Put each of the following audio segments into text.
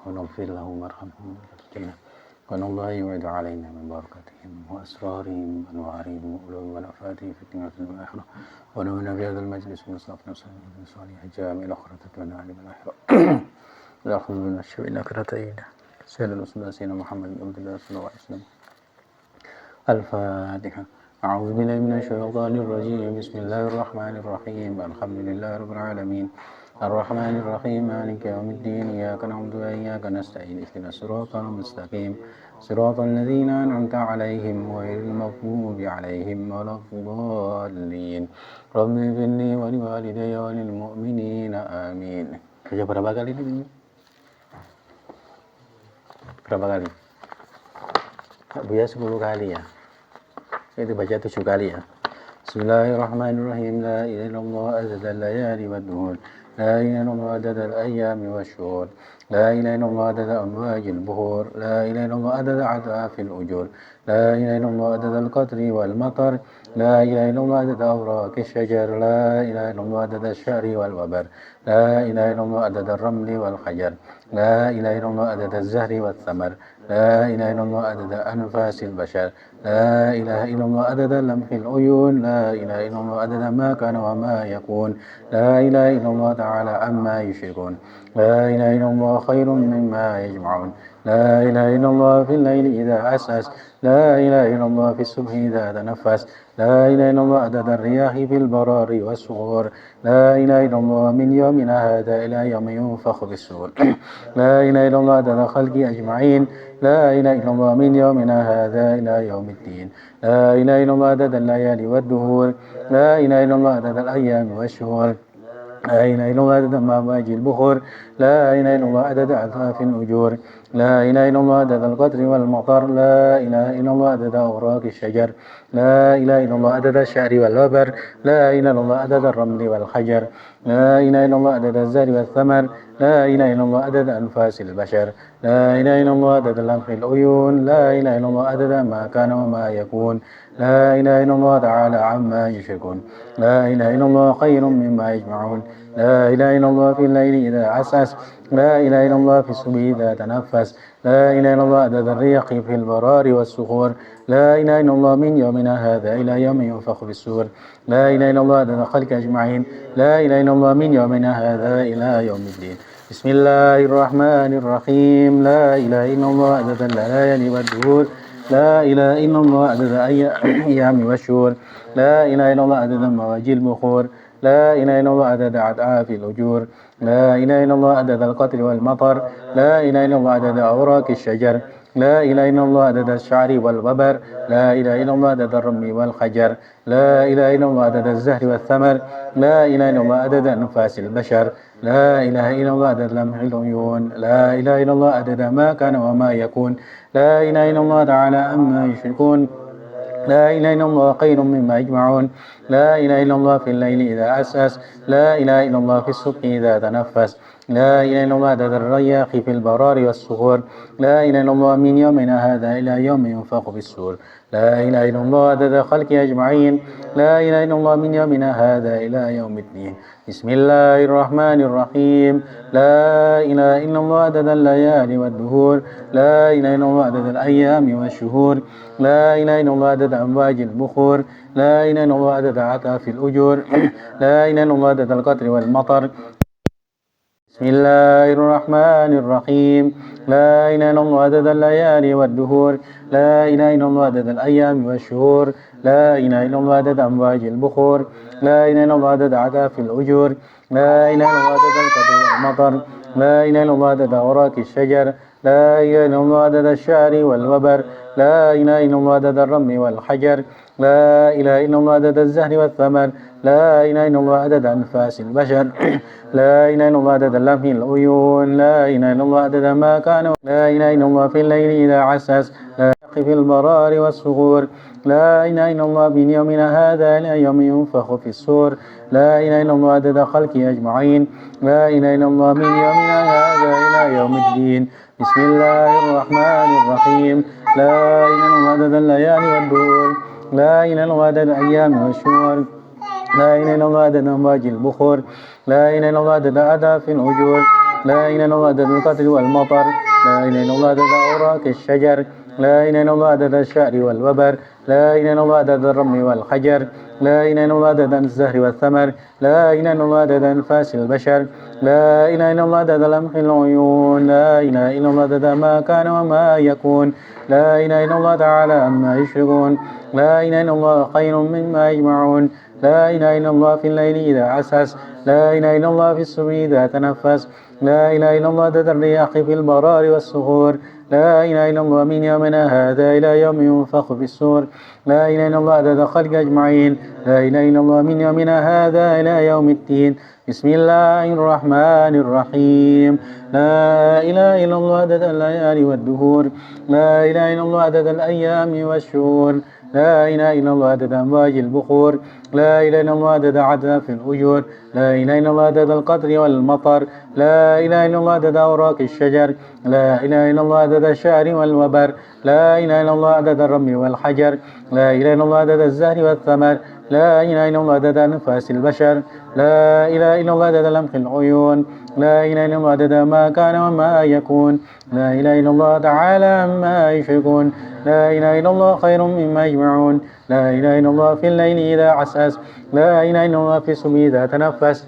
ونغفر لهم وارحمهم الجنة وأن الله يوعد علينا من بركتهم وأسرارهم وأنوارهم وعلوم ونفاتهم في الدنيا والآخرة ونؤمن بهذا المجلس ونصلح من صالح الجامع الأخرى تتمنى علم الآخرة نأخذ من الشر نكرتين سيد الرسول سيدنا محمد بن عبد الله صلى الله عليه وسلم. الفاتحة. أعوذ بالله من الشيطان الرجيم. بسم الله الرحمن الرحيم. الحمد لله رب العالمين الرحمن الرحيم مالك يوم الدين إياك نعبد وإياك نستعين اهدنا الصراط المستقيم صراط الذين أنعمت عليهم غير المغضوب عليهم ولا الضالين. رب اغفر لي ولوالدي وللمؤمنين آمين. Kerja berapa kali ini? Berapa kali? Buya 10 kali ya. Itu baca 7 kali ya. Bismillahirrahmanirrahim. La ilaha illallah azza layali wa duhur. لا إله إلا الله عدد الأيام والشهور لا إله إلا الله عدد أمواج البحور لا إله إلا الله عدد أضعاف الأجور لا إله إلا الله عدد القطر والمطر لا إله إلا الله عدد أوراق الشجر لا إله إلا الله عدد الشعر والوبر لا إله إلا الله عدد الرمل والحجر لا إله إلا الله عدد الزهر والثمر لا إله إلا الله عدد أنفاس البشر لا إله إلا الله عدد لمح العيون لا إله إلا الله عدد ما كان وما يكون لا إله إلا الله تعالى عما يشركون لا إله إلا الله خير مما يجمعون لا إله إلا الله في الليل إذا عسعس لا إله إلا الله في الصبح إذا تنفس لا إله إلا الله عدد الرياح في البرار والصغور لا إله إلا الله من يومنا هذا إلى يوم ينفخ في الصور لا إله إلا الله عدد خلق أجمعين لا إله إلا الله من يومنا هذا إلى يوم الدين لا إله إلا الله عدد الليالي والدهور لا إله إلا الله عدد الأيام والشهور لا إله إلا الله عدد أمواج البحور لا إله إلا الله عدد أضعاف الأجور لا إله إلا الله عدد القطر والمطر لا إله إلا الله عدد أوراق الشجر لا إله إلا الله عدد الشعر والوبر لا إله إلا الله عدد الرمل والحجر لا إله إلا الله عدد الزهر والثمر لا إله إلا الله عدد أنفاس البشر لا إله إلا الله عدد لمح العيون لا إله إلا الله عدد ما كان وما يكون لا إله إلا الله تعالى عما يشركون لا إله إلا الله خير مما يجمعون لا إله إلا الله في الليل إذا عسعس لا إله إلا الله في الصبح إذا تنفس لا إله إلا الله عدد الريح في البرار والصخور لا إله إلا الله من يومنا هذا إلى يوم ينفخ في الصور لا إله إلا الله عدد الخلق أجمعين لا إله إلا الله من يومنا هذا إلى يوم الدين. بسم الله الرحمن الرحيم. لا إله إلا الله عدد الليالي والدهور لا إله إلا الله عدد أيام والشهور لا إله إلا الله عدد مواجي البخور لا إله إلا الله عدد أضعاف الأجور لا إله إلا الله عدد القطر والمطر لا إله إلا الله عدد أوراق الشجر لا إله إلا الله عدد الشعر والوبر لا إله إلا الله عدد الرمل والحجر لا إله إلا الله عدد الزهر والثمر لا إله إلا الله عدد أنفاس البشر لا إله إلا الله عدد لمح العيون لا إله إلا الله عدد ما كان وما يكون لا إله إلا الله تعالى عما يشركون لا إله إلا الله خير مما يجمعون لا إله إلا الله في الليل إذا عسعس لا إله إلا الله في الصبح إذا تنفس لا إله إلا الله عدد الرياح في البرار والصخور لا إله إلا الله من يومنا هذا إلى يوم ينفخ في الصور لا إله إلا الله عدد خلق أجمعين لا إله إلا الله من يومنا هذا إلى يوم الدين. بسم الله الرحمن الرحيم. لا إله إلا الله عدد الليالي والدهور لا إله إلا الله عدد الأيام والشهور لا إله إلا الله عدد أمواج البخور لا إله إلا الله عدد أضعاف الأجور لا إله إلا الله عدد القطر والمطر بسم الله الرحمن الرحيم. لا إله إلا الله عدد الليالي والدهور لا إله إلا الله عدد الأيام والشهور لا إله إلا الله عدد أمواج البخور لا إله إلا الله عدد أضعاف الأجور لا إله إلا الله عدد القطر والمطر لا إله إلا الله عدد أوراق الشجر لا إله إلا الله عدد الشعر والوبر لا إله إلا الله عدد الرمل والحجر لا إله إلا الله عدد الزهر والثمر لا إله إلا الله عدد أنفاس البشر لا إله إلا الله عدد لمح العيون لا إله إلا الله عدد ما كان لا إله إلا الله في الليل إذا عسعس لا في البرار والصغور لا إله إلا الله من يومنا هذا إلى يوم ينفخ في الصور لا إله إلا الله عدد خلق أجمعين لا إله إلا الله من يومنا هذا إلى يوم الدين. بسم الله الرحمن الرحيم. لا إله إلا الله عدد الليالي والدهور لا إله إلا الله عدد الأيام والشهور لا إله إلا الله عدد أمواج البخور لا إله إلا الله عدد أضعاف الأجور لا إله إلا الله عدد القطر والمطر لا إله إلا الله عدد أوراق الشجر لا إله إلا الله عدد الشعر والوبر لا إله إلا الله عدد الرمل والحجر لا إله إلا الله عدد الزهر والثمر لا إله إلا الله عدد أنفاس البشر لا إله إلا الله عدد لمح العيون لا إله إلا الله عدد ما كان وما يكون لا إله إلا الله تعالى عما يشركون لا إله إلا الله خير مما يجمعون لا إله إلا الله في الليل إذا عسعس لا إله إلا الله في الصبح إذا تنفس لا إله إلا الله عدد الرياح في البرار والصخور لا إله إلا الله من يومنا هذا إلى يوم ينفخ في الصور لا إله إلا الله عدد خلق أجمعين لا إله إلا الله من يومنا هذا إلى يوم الدين بسم الله الرحمن الرحيم لا إله إلا الله عدد الليالي والدهور لا إله إلا الله عدد الأيام والشهور لا إله إلا الله عدد أمواج البخور لا إله إلا الله عدد عدد في الأجور لا إله إلا الله عدد القطر والمطر لا إله إلا الله عدد أوراق الشجر لا إله إلا الله عدد الشعر والوبر لا إله إلا الله عدد الرمل والحجر لا إله إلا الله عدد الزهر والثمر لا إله إلا الله عدد أنفاس البشر لا إله إلا الله عدد لمح العيون لا إله إلا الله عدد ما كان وما يكون لا إله إلا الله تعالى عما يشركون لا إله إلا الله خير مما يجمعون لا إله إلا الله في الليل إذا عسعس لا إله إلا الله في الصبح إذا تنفس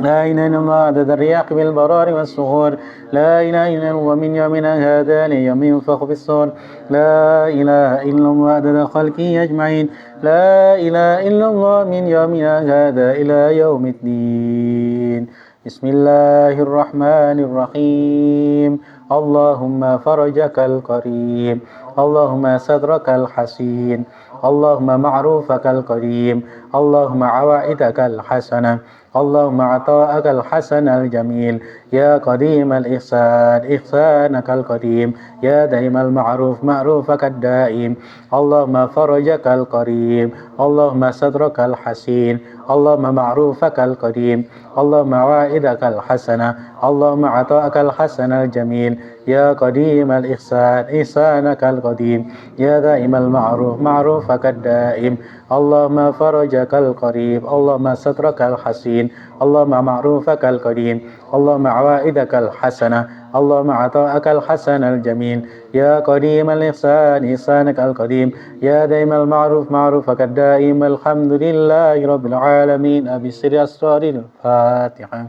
لا إله إلا الله عدد الرياح بالبرار والصخور لا إله إلا الله من يومنا هذا ليوم ينفخ في الصور لا إله إلا الله عدد خلقه أجمعين لا إله إلا الله من يومنا هذا إلى يوم الدين بسم الله الرحمن الرحيم اللهم فرجك القريب اللهم سترك الحسين اللهم معروفك القديم اللهم عوائدك الحسنة اللهم عطاءك الحسن الجميل يا قديم الإحسان إحسانك القديم يا دائم المعروف معروفك الدائم اللهم فرجك القريب اللهم سترك الحسين اللهم معروفك القديم اللهم عوائدك الحسنة اللهم عطاءك الحسن الجميل يا قديم الإحسان إحسانك القديم يا دائم المعروف معروفك الدائم اللهم فرجك القريب اللهم سترك الحسين اللهم معروفك القديم اللهم عوائدك الحسنة اللهم عطاءك الحسن الجميل يا قديم الإحسان إحسانك القديم يا دائم المعروف معروفك الدائم الحمد لله رب العالمين بسر أسرار الفاتحة.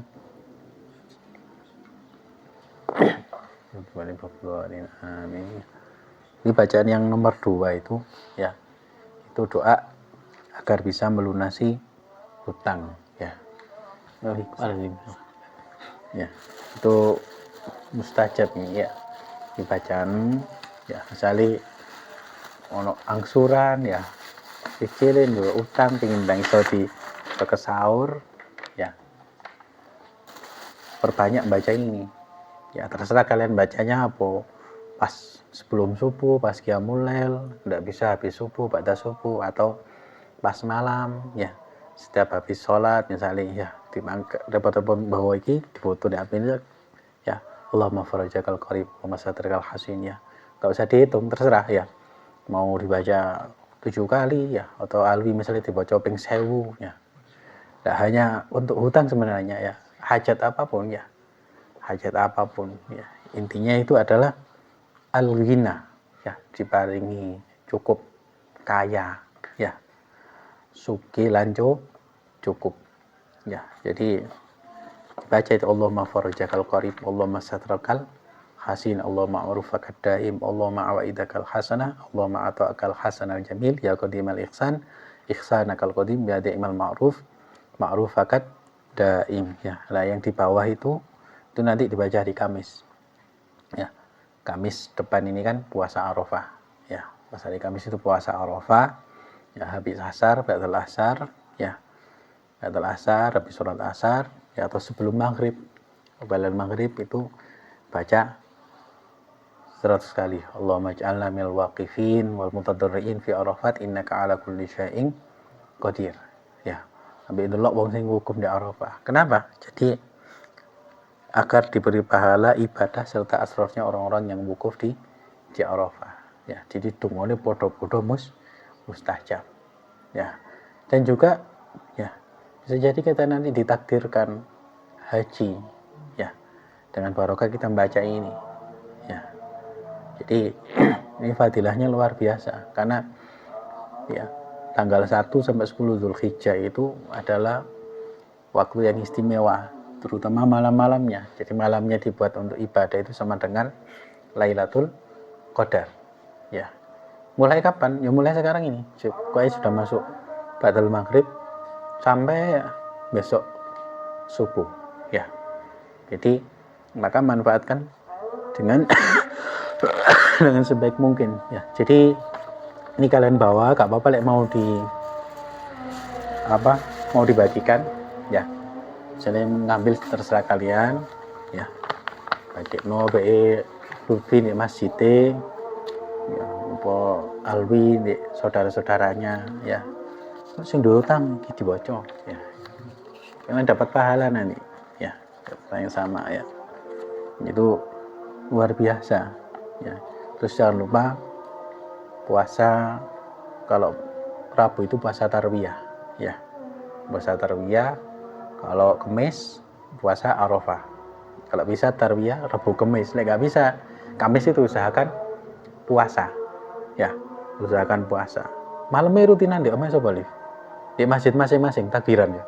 Amin. Ini bacaan yang nomor 2 itu ya, itu doa agar bisa melunasi hutang ya. Ya, itu mustajab nih ya. Dibacaan ya, misalnya ono angsuran ya, cicilin juga utang pengin bang iso di sahur ya. Perbanyak baca ini. Ya terserah kalian bacanya apa, pas sebelum subuh, pas qiyamul lail, enggak bisa habis subuh, pada subuh, atau pas malam ya, setiap habis sholat misalnya ya, dapat bahwa ini difoto di aplikasi ya, Allahumma farajakal qarib wa masatrikal hasin ya, enggak usah dihitung, terserah ya, mau dibaca 7 kali ya, atau alwi misalnya dibaca ping 1000 ya, enggak hanya untuk hutang sebenarnya ya, hajat apapun ya, hajat apapun ya, intinya itu adalah al-ghina ya, diparingi cukup kaya ya, suki lanjut cukup ya. Jadi baca itu Allahumma farajakal qarib Allahumma satrakal hasin Allahumma ma'rufakad daim Allahumma awaidakal hasanah Allahumma ata'akal hasanal jamil ya qadimal ihsan ihsanakal qadim ya daimal ma'ruf ma'rufakad daim ya. Nah yang di bawah itu nanti dibaca di Kamis ya. Kamis depan ini kan puasa Arafah ya, pas hari Kamis itu puasa Arafah ya, habis asar, ba'dal asar ya, ba'dal asar, habis sholat asar ya, atau sebelum maghrib, ba'dal maghrib itu baca 100 kali Allahumma ij'alna minal waqifin wal mutadarriin fi Arafat innaka ala kulli syai'in qadir ya. Habis itu wong sing hukum di Arafah. Kenapa? Jadi agar diberi pahala ibadah serta asrarnya orang-orang yang wukuf di Arafah ya. Jadi dungane podo-podo mustajab ya. Dan juga ya, bisa jadi kita nanti ditakdirkan haji ya, dengan barokah kita membaca ini. Ya. Jadi ini fadilahnya luar biasa karena ya tanggal 1 sampai 10 Zulhijjah itu adalah waktu yang istimewa, terutama malam-malamnya. Jadi malamnya dibuat untuk ibadah itu sama dengan Lailatul Qadar. Ya. Mulai kapan? Ya mulai sekarang ini. Pokoknya sudah masuk Ba'dal Maghrib sampai besok subuh. Ya. Jadi maka manfaatkan dengan dengan sebaik mungkin. Ya. Jadi ini kalian bawa, gak apa-apa mau mau dibagikan. Ya. Misalnya mengambil terserah kalian. Ya. Baik no be rutin di masjid. Ya, apa alwi di saudara-saudaranya ya. Terus yang diutang dibaca ya. Kalian dapat pahala nanti ya, yang sama ya. Itu luar biasa ya. Terus jangan lupa puasa, kalau Rabu itu puasa tarwiyah ya. Puasa tarwiyah, kalau Kamis puasa Arafah. Kalau bisa tarwiyah Rabu Kamis, nggak bisa Kamis itu usahakan puasa ya, usahakan puasa. Malamnya rutinan di omah sopo Liv? Di masjid masing-masing takbiran ya.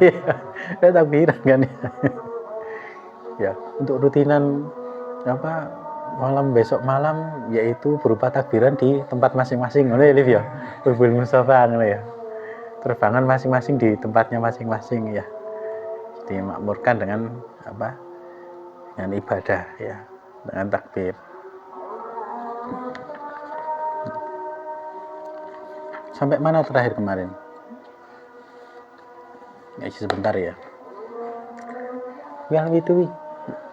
Iya. Takbiran kan ya. Ya, untuk rutinan malam besok malam yaitu berupa takbiran di tempat masing-masing ngono ya Liv ya. Berbul Mustafa ngono ya. Terbangan masing-masing di tempatnya masing-masing ya. Dimakmurkan dengan dengan ibadah ya, dengan takbir. Sampai mana terakhir kemarin? Ya sebentar ya. Yang itu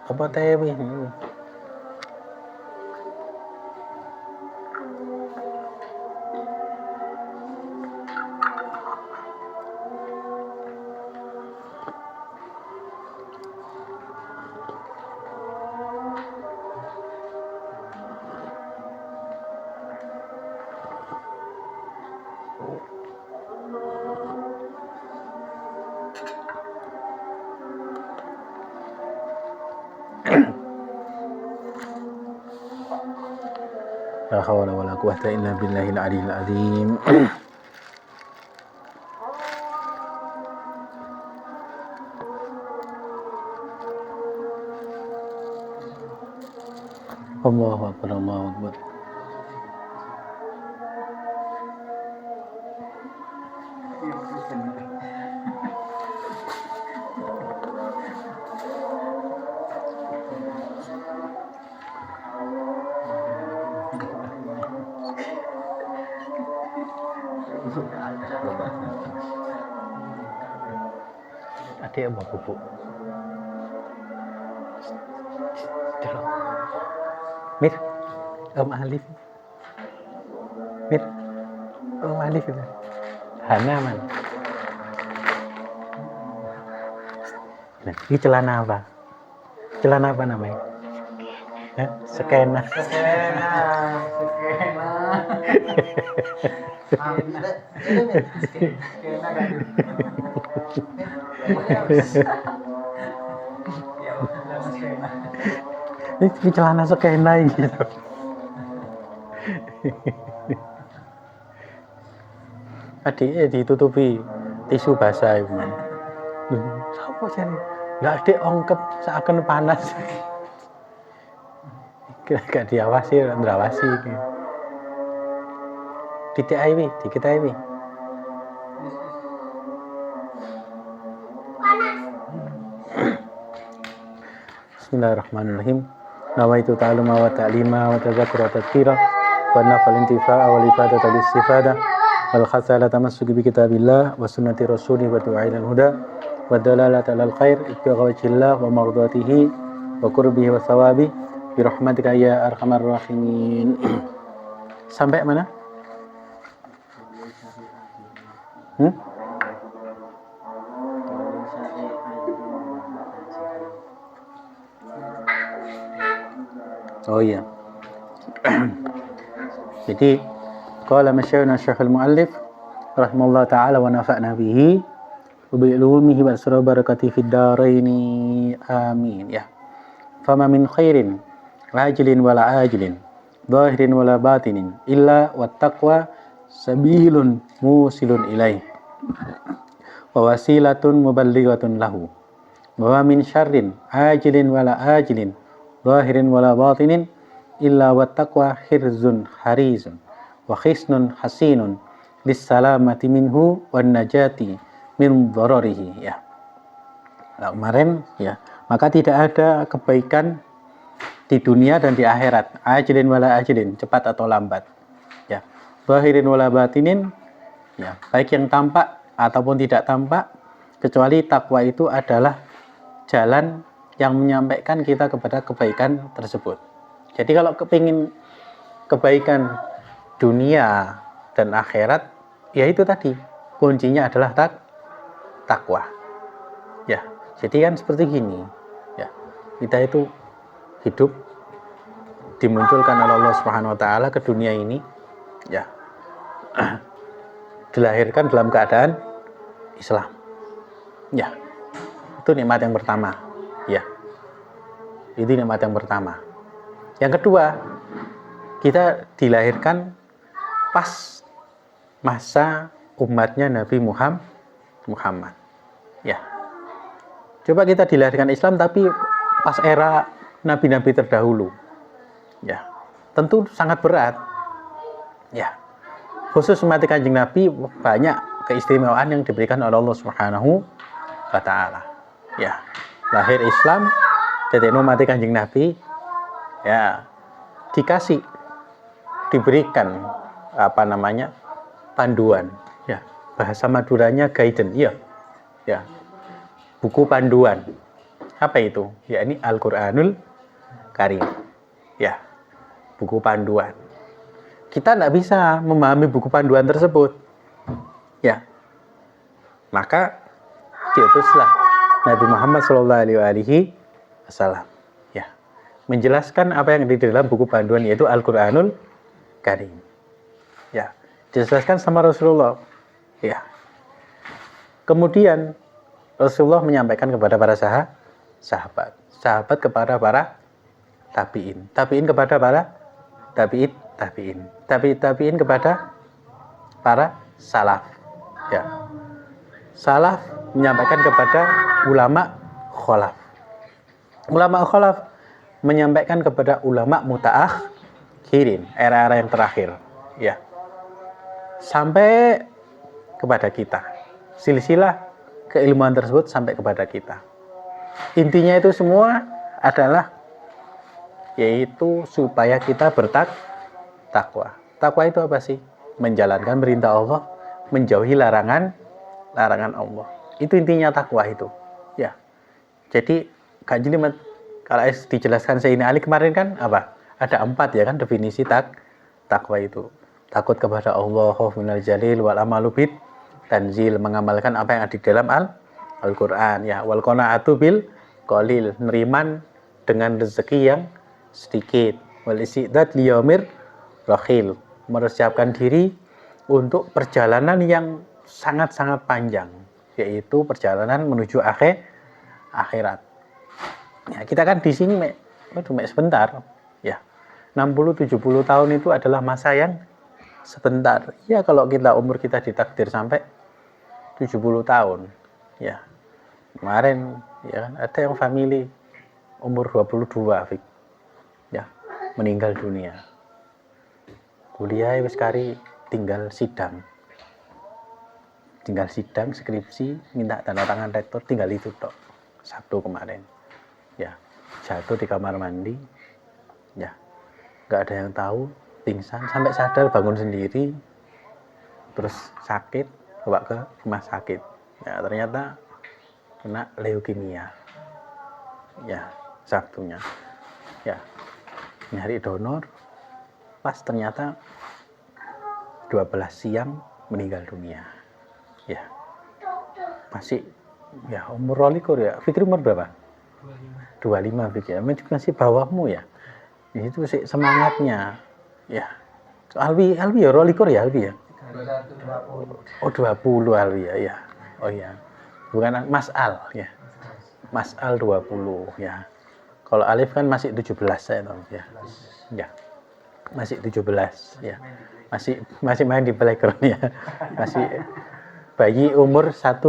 apa teh La hawla wala quwwata illa billahil aliyil azim. Allahu akbar, Allahu akbar. Adik mau pupuk. Mir, Om Alif. Mir, Om Alif itu. Hana man. Nah, ini celana apa? Celana apa namanya? Skena. Ini celana skena gitu. Adiknya ditutupi tisu basah itu. Siapa sih? Nggak adik ongkep seakan panas. Gak diawasi, ndrawasi iki. Dikit ae Bismillahirrahmanirrahim. Nawaitu ta'alluma wa ta'lima wa tadzakkura tadhkira wa nafal intifa'a wal ifadata bil istifada wal khasala tamassuki bi kitabillah wa sunnati rasulih wa du'ailal huda wa dalalata alal khair ibtigha wajhillah wa mardatihi wa qurbihi wa thawabi bi rahmatika ya arhamar rahimin. Sampai mana? Oh iya. Jadi qala masyayikhuna Syekhul Muallif rahimahullah taala wa nafa'na bihi وبعلومه وأسرار بركته في الدارين آمين ya. فما من خير عاجل ولا آجل ظاهر ولا باطن إلا والتقوى سبيل موصل إليه ووسيلة مبلغة له وما من شر عاجل ولا آجل ظاهر ولا باطن إلا والتقوى حرز حريز وحصن حسين للسلامة منه والنجاة min dhararihi ya. Nah, kemarin ya, maka tidak ada kebaikan di dunia dan di akhirat, ajilin wala ajilin, cepat atau lambat. Ya. Zahirin wala batinin, ya, baik yang tampak ataupun tidak tampak, kecuali takwa itu adalah jalan yang menyampaikan kita kepada kebaikan tersebut. Jadi kalau kepingin kebaikan dunia dan akhirat, ya itu tadi, kuncinya adalah takwa. Ya, jadi kan seperti gini. Ya, kita itu hidup dimunculkan oleh Allah Subhanahu wa taala ke dunia ini, ya. Dilahirkan dalam keadaan Islam. Ya. Itu nikmat yang pertama, ya. Itu nikmat yang pertama. Yang kedua, kita dilahirkan pas masa umatnya Nabi Muhammad. Ya. Coba kita dilahirkan Islam tapi pas era nabi-nabi terdahulu. Ya. Tentu sangat berat. Ya. Khusus umat Kanjeng Nabi banyak keistimewaan yang diberikan oleh Allah Subhanahu wa taala. Ya. Lahir Islam, jadi umat Kanjeng Nabi ya diberikan panduan, ya. Bahasa Maduranya guidance, ya. Ya. Buku panduan. Apa itu? Ya, ini Al-Qur'anul Karim. Ya. Buku panduan. Kita tidak bisa memahami buku panduan tersebut. Ya. Maka diutuslah Nabi Muhammad SAW. Ya. Menjelaskan apa yang di dalam buku panduan, yaitu Al-Qur'anul Karim. Ya. Dijelaskan sama Rasulullah. Ya. Kemudian Rasulullah menyampaikan kepada para sahabat kepada para tabi'in, tabi'in kepada para tabi'in kepada para salaf. Ya. Salaf menyampaikan kepada ulama khalaf. Ulama khalaf menyampaikan kepada ulama mutaakhirin, era-era yang terakhir. Ya. Sampai kepada kita. Silsilah keilmuan tersebut sampai kepada kita. Intinya itu semua adalah yaitu supaya kita bertakwa. Takwa itu apa sih? Menjalankan perintah Allah, menjauhi larangan Allah. Itu intinya takwa itu. Ya. Jadi Kak Jili kalau dijelaskan Sayyidina Ali kemarin kan apa? Ada 4 ya kan definisi takwa itu. Takut kepada Allah, khauf minal jalil wal amalu bid tanzil, mengamalkan apa yang ada di dalam Al-Qur'an, ya. Wal qanaatu bil qalil, neriman dengan rezeki yang sedikit. Wal istiqdad liyaumir rakhil, mempersiapkan diri untuk perjalanan yang sangat-sangat panjang, yaitu perjalanan menuju akhirat. Ya, kita kan di sini sebentar, ya. 60-70 tahun itu adalah masa yang sebentar. Ya, kalau umur kita ditakdir sampai 70 tahun. Ya. Kemarin ya kan ada yang family umur 22, Fik. Ya, meninggal dunia. Kuliah wis kari tinggal sidang skripsi, minta tanda tangan rektor, tinggal itu tok. Sabtu kemarin. Ya, jatuh di kamar mandi. Ya. Enggak ada yang tahu, pingsan sampai sadar, bangun sendiri. Terus sakit, bawa ke rumah sakit. Ya, ternyata kena leukemia. Ya, Sabtunya. Ya. Nyari donor, pas ternyata 12 siang meninggal dunia. Ya. Masih ya umur 22 ya. Fikri umur berapa? 25 Fikri. Masih bawahmu ya. Itu sih semangatnya. Ya. Alwi ya 22 ya Alwi ya. 20 Alwi ya. Oh iya. bukan mas'al ya. Mas'al 20 ya. Kalau alif kan masih 17 saya tahu ya. Ya. Masih 17 ya. Masih main di playground ya. Masih bayi umur 1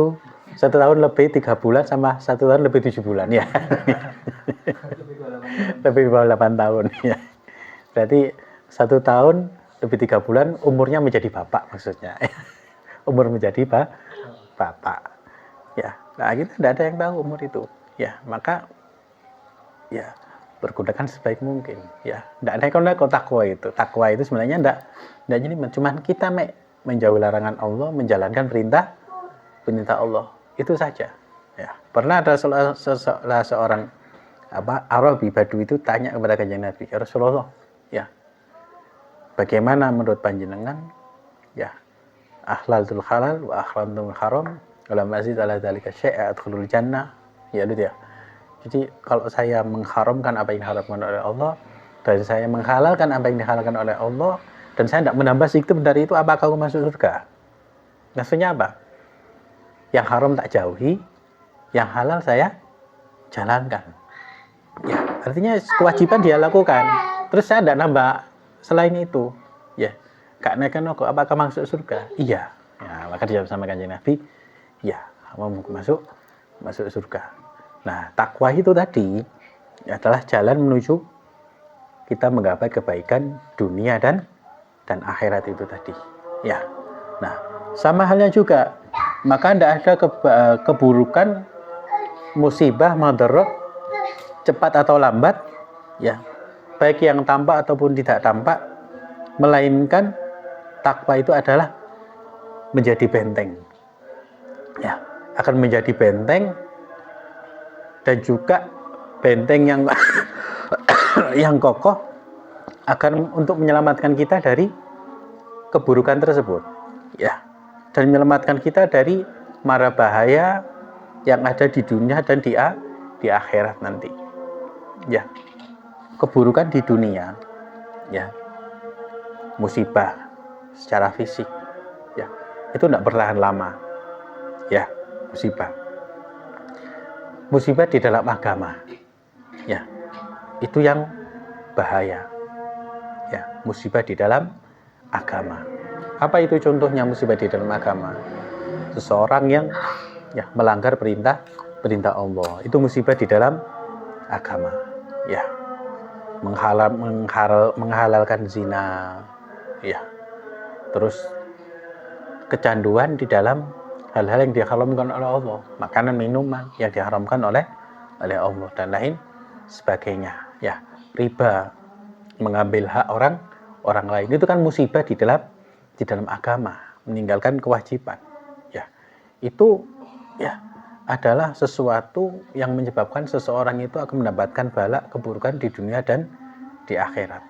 tahun lebih 3 bulan sama 1 tahun lebih 7 bulan ya. Lebih 8 tahun ya. Berarti 1 tahun lebih 3 bulan umurnya menjadi bapak maksudnya. Umur menjadi bapak. Ya, nah kita tidak ada yang tahu umur itu. Ya, maka ya pergunakan sebaik mungkin. Ya, tidak ada kok takwa itu. Takwa itu sebenarnya tidak jadi cuma kita menjauhi larangan Allah, menjalankan perintah Allah. Itu saja. Ya, pernah ada seorang Arabi Badui itu tanya kepada Kanjeng Nabi, "Ya Rasulullah, ya. Bagaimana menurut panjenengan? Ya, ahlalul halal wa ahramul haram. Kalau masih ala dzalika syai'a adkhulul jannah." Ya itu ya. Jadi kalau saya mengharamkan apa yang diharamkan oleh Allah dan saya menghalalkan apa yang dihalalkan oleh Allah dan saya tidak menambah sedikit dari itu, apakah aku masuk surga? Maksudnya apa? Yang haram tak jauhi, yang halal saya jalankan. Ya, artinya kewajiban dia lakukan. Terus saya tidak nambah selain itu. Ya, karena apakah masuk surga? Iya. Ya, maka dijawab sama Kanjeng Nabi, ya, mau masuk surga. Nah, takwa itu tadi adalah jalan menuju kita menggapai kebaikan dunia dan akhirat itu tadi. Ya. Nah, sama halnya juga, maka tidak ada keburukan, musibah, madarat, cepat atau lambat, ya, baik yang tampak ataupun tidak tampak, melainkan takwa itu adalah menjadi benteng. Ya, akan menjadi benteng dan juga benteng yang yang kokoh akan untuk menyelamatkan kita dari keburukan tersebut. Ya, dan menyelamatkan kita dari mara bahaya yang ada di dunia dan di akhirat nanti. Ya, keburukan di dunia, ya, musibah secara fisik, ya, itu tidak bertahan lama. Ya, musibah di dalam agama, ya, itu yang bahaya. Ya, musibah di dalam agama. Apa itu contohnya musibah di dalam agama? Seseorang yang ya melanggar perintah Allah, itu musibah di dalam agama. Ya, menghalalkan zina, ya, terus kecanduan di dalam hal-hal yang diharamkan oleh Allah, makanan minuman yang diharamkan oleh Allah dan lain sebagainya. Ya, riba, mengambil hak orang lain, itu kan musibah di dalam agama, meninggalkan kewajiban. Ya, itu ya adalah sesuatu yang menyebabkan seseorang itu akan mendapatkan bala keburukan di dunia dan di akhirat.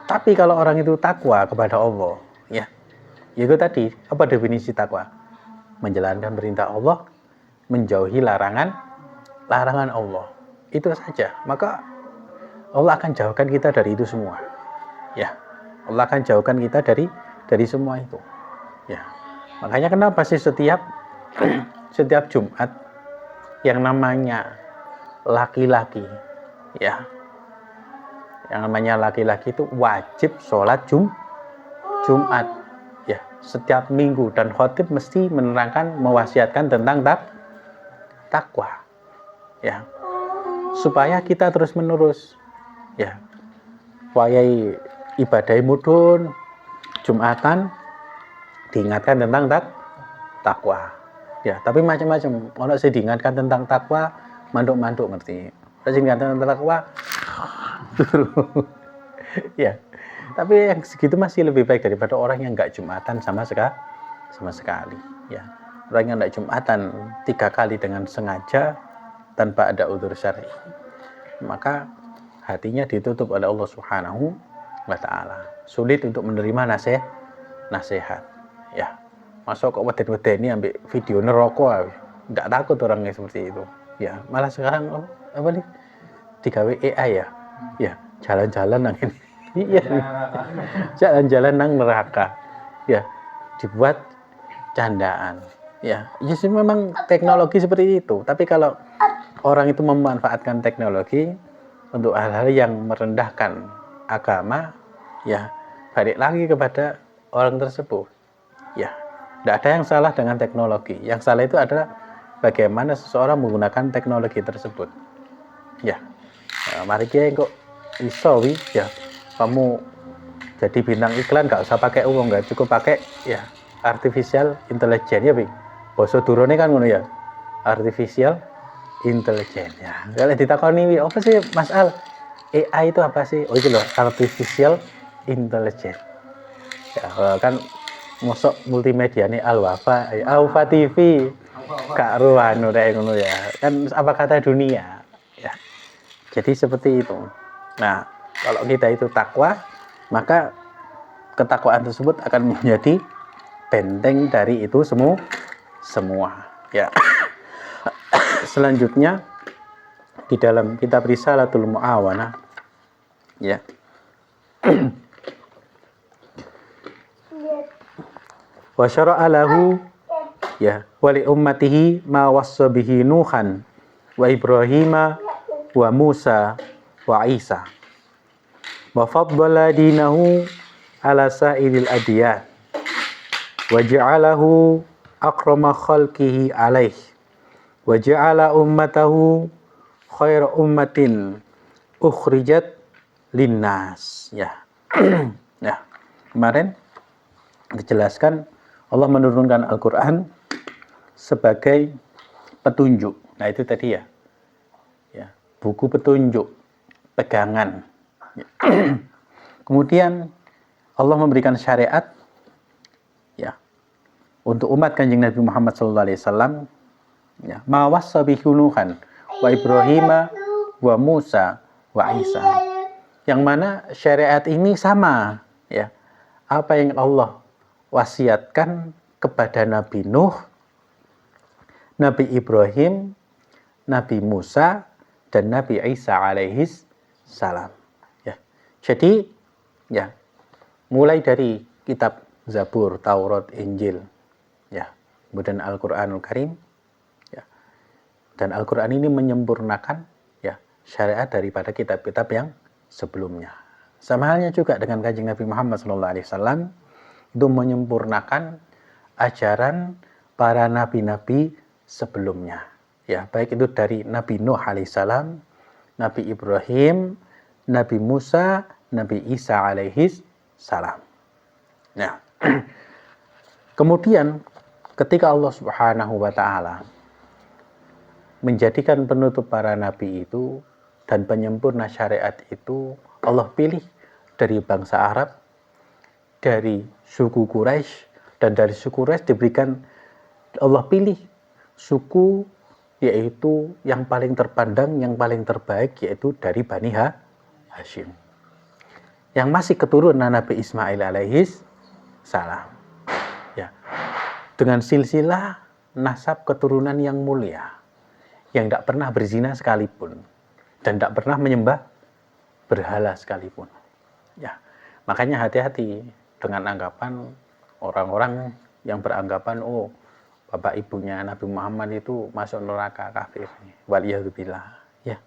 Tapi kalau orang itu takwa kepada Allah, ya, itu tadi, apa definisi takwa? Menjalankan perintah Allah, menjauhi larangan Allah. Itu saja. Maka Allah akan jauhkan kita dari itu semua. Ya, Allah akan jauhkan kita dari semua itu. Ya, makanya kenapa sih setiap Jumat yang namanya laki-laki, ya, yang namanya laki-laki itu wajib sholat Jumat. Ya, setiap minggu, dan khotib mesti menerangkan, mewasiatkan tentang takwa. Ya, supaya kita terus menerus, ya, wayai ibadah mudun Jumatan diingatkan tentang takwa. Ya, tapi macam-macam. Kalau saya diingatkan tentang takwa, manduk-manduk ngerti. Saya diingatkan tentang takwa, ya. Tapi yang segitu masih lebih baik daripada orang yang nggak Jumatan sama sekali. Ya, orang yang nggak Jumatan 3 kali dengan sengaja tanpa ada udzur syar'i, maka hatinya ditutup oleh Allah Subhanahu wa Ta'ala. Sulit untuk menerima nasihat. Ya, masuk kok weden-wedeni ambil video neraka, nggak takut orangnya seperti itu. Ya, malah sekarang apa nih? Digawe AI ya. Ya, jalan-jalan nang ini. Iya, jalan-jalan nang neraka. Ya, dibuat candaan. Ya, justru memang teknologi seperti itu. Tapi kalau orang itu memanfaatkan teknologi untuk hal-hal yang merendahkan agama, ya balik lagi kepada orang tersebut. Ya, tidak ada yang salah dengan teknologi. Yang salah itu adalah bagaimana seseorang menggunakan teknologi tersebut. Ya, mari kita kok iso ya kamu jadi bintang iklan gak usah pakai uang, gak cukup pakai ya artificial intelligence ya bi. Boso durone kan ngono ya. Artificial intelligence ya. Kalau ditakoni apa sih Mas Al? AI itu apa sih? Oh itu loh, artificial intelligence. Ya, kan mosok multimedia nih Al-Wafa, Alfa TV. Kak Ruan udah ngono ya. Kan apa kata dunia ya. Jadi seperti itu. Nah, kalau kita itu takwa, maka ketakwaan tersebut akan menjadi benteng dari itu semua. Ya. Selanjutnya di dalam kitab Risalatul Mu'awana ya. Wa syara'a lahu ya wali ummatihi ma wassa bihi Nuhan wa Ibrahima wa Musa wa Isa wa faddala dinahu ala sa'iril adiyat wa ja'alahu akrama khalqihi alaih wa ja'ala ummatahu khaira ummatin ukhrijat linnas ya. Ya, kemarin dijelaskan Allah menurunkan Al-Quran sebagai petunjuk. Nah itu tadi ya, buku petunjuk, pegangan. Kemudian Allah memberikan syariat ya untuk umat Kanjeng Nabi Muhammad SAW ya, ma wassa bihi Nuhan wa Ibrahima wa Musa wa Isa. Yang mana syariat ini sama ya. Apa yang Allah wasiatkan kepada Nabi Nuh, Nabi Ibrahim, Nabi Musa, dan Nabi Isa alaihis salam. Ya. Jadi, ya, mulai dari kitab Zabur, Taurat, Injil, ya, kemudian Al-Quranul Karim, ya, dan Al-Quran ini menyempurnakan ya syariat daripada kitab-kitab yang sebelumnya. Sama halnya juga dengan Kanjeng Nabi Muhammad SAW itu menyempurnakan ajaran para nabi-nabi sebelumnya. Ya, baik itu dari Nabi Nuh alaihissalam, Nabi Ibrahim, Nabi Musa, Nabi Isa alaihis salam. Nah, kemudian ketika Allah Subhanahu wa taala menjadikan penutup para nabi itu dan penyempurna syariat itu, Allah pilih dari bangsa Arab, dari suku Quraisy, dan dari suku Quraisy diberikan Allah pilih suku yaitu yang paling terpandang, yang paling terbaik yaitu dari Bani Hashim. Yang masih keturunan Nabi Ismail alaihis salam. Ya. Dengan silsilah nasab keturunan yang mulia, yang tidak pernah berzina sekalipun dan tidak pernah menyembah berhala sekalipun. Ya. Makanya hati-hati dengan anggapan orang-orang yang beranggapan oh bapak ibunya Nabi Muhammad itu masuk neraka kafir. Waliyadzubillah. Ya,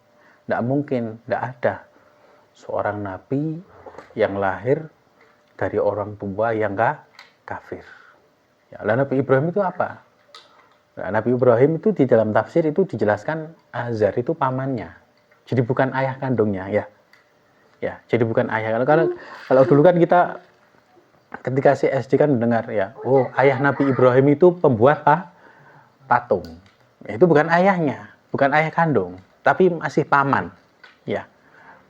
tidak mungkin, tidak ada seorang nabi yang lahir dari orang tua yang kafir. Ya, lalu Nabi Ibrahim itu apa? Nah, Nabi Ibrahim itu di dalam tafsir itu dijelaskan Azar itu pamannya. Jadi bukan ayah kandungnya ya. Ya, jadi bukan ayah. Kalau dulu kan kita ketika si SD kan mendengar ya, oh ayah Nabi Ibrahim itu pembuat patung. Itu bukan ayahnya, bukan ayah kandung, tapi masih paman. Ya,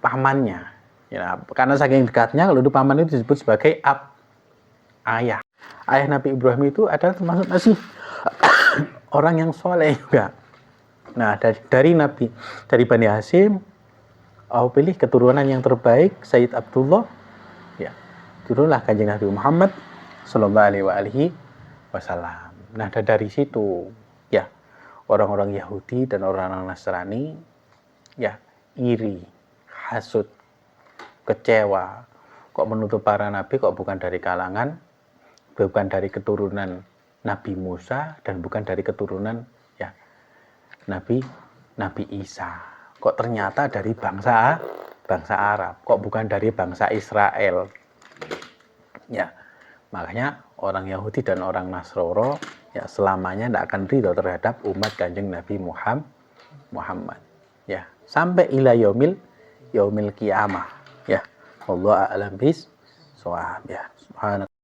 pamannya. Ya, karena saking dekatnya kalau itu paman itu disebut sebagai ayah. Ayah Nabi Ibrahim itu adalah termasuk masih orang yang soleh juga. Nah, dari Bani Hashim, aku pilih keturunan yang terbaik, Sayyid Abdullah. Ya, turunlah Kanjeng Nabi Muhammad Sallallahu Alaihi Wasallam. Nah, dari situ, ya, orang-orang Yahudi dan orang-orang Nasrani, ya, iri, hasut, kecewa. Kok menutup para nabi, kok bukan dari kalangan, bukan dari keturunan Nabi Musa dan bukan dari keturunan ya Nabi Isa. Kok ternyata dari bangsa Arab, kok bukan dari bangsa Israel. Ya, makanya orang Yahudi dan orang Nasrani ya selamanya tidak akan ridho terhadap umat Kanjeng Nabi Muhammad. Ya, sampai ila yaumil qiyamah. Ya, Allah a'lam bis shawab ya. Subhanallah.